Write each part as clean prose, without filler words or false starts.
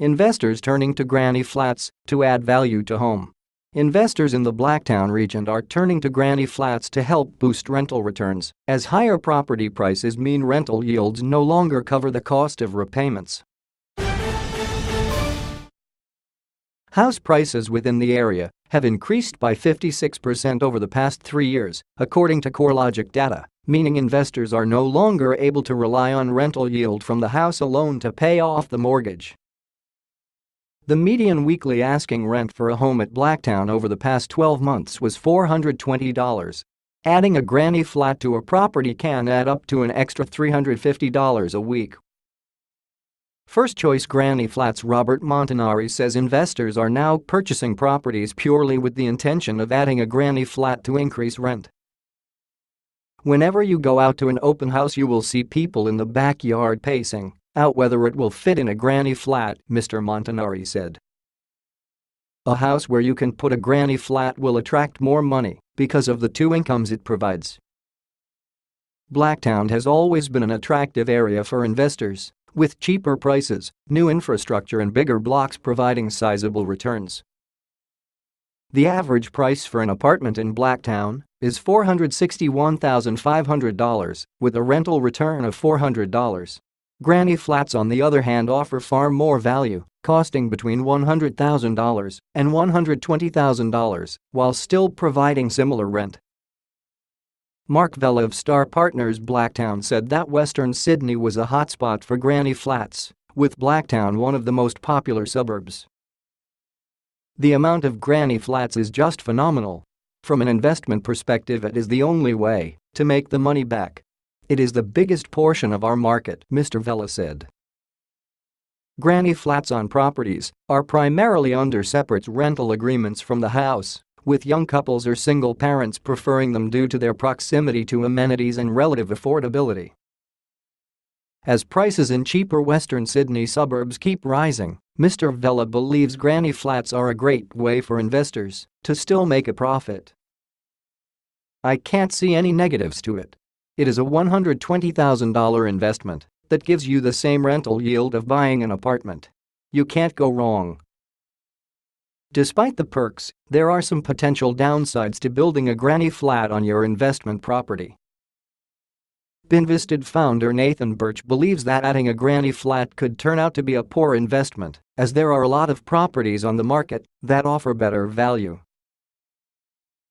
Investors turning to granny flats to add value to home. Investors in the Blacktown region are turning to granny flats to help boost rental returns, as higher property prices mean rental yields no longer cover the cost of repayments. House prices within the area have increased by 56% over the past 3 years, according to CoreLogic data, meaning investors are no longer able to rely on rental yield from the house alone to pay off the mortgage. The median weekly asking rent for a home at Blacktown over the past 12 months was $420. Adding a granny flat to a property can add up to an extra $350 a week. First-choice granny flats Robert Montanari says investors are now purchasing properties purely with the intention of adding a granny flat to increase rent. Whenever you go out to an open house you will see people in the backyard pacing out whether it will fit in a granny flat, Mr. Montanari said. A house where you can put a granny flat will attract more money because of the two incomes it provides. Blacktown has always been an attractive area for investors, with cheaper prices, new infrastructure and bigger blocks providing sizable returns. The average price for an apartment in Blacktown is $461,500, with a rental return of $400. Granny flats on the other hand offer far more value, costing between $100,000 and $120,000, while still providing similar rent. Mark Vella of Star Partners Blacktown said that Western Sydney was a hotspot for granny flats, with Blacktown one of the most popular suburbs. The amount of granny flats is just phenomenal. From an investment perspective, it is the only way to make the money back. It is the biggest portion of our market, Mr. Vella said. Granny flats on properties are primarily under separate rental agreements from the house, with young couples or single parents preferring them due to their proximity to amenities and relative affordability. As prices in cheaper Western Sydney suburbs keep rising, Mr. Vella believes granny flats are a great way for investors to still make a profit. "I can't see any negatives to it. It is a $120,000 investment that gives you the same rental yield of buying an apartment. You can't go wrong." Despite the perks, there are some potential downsides to building a granny flat on your investment property. Binvested founder Nathan Birch believes that adding a granny flat could turn out to be a poor investment, as there are a lot of properties on the market that offer better value.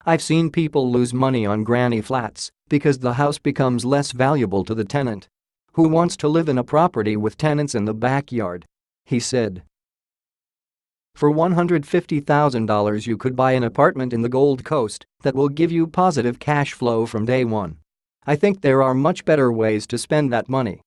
"I've seen people lose money on granny flats because the house becomes less valuable to the tenant. Who wants to live in a property with tenants in the backyard?" he said. For $150,000 you could buy an apartment in the Gold Coast that will give you positive cash flow from day one. I think there are much better ways to spend that money.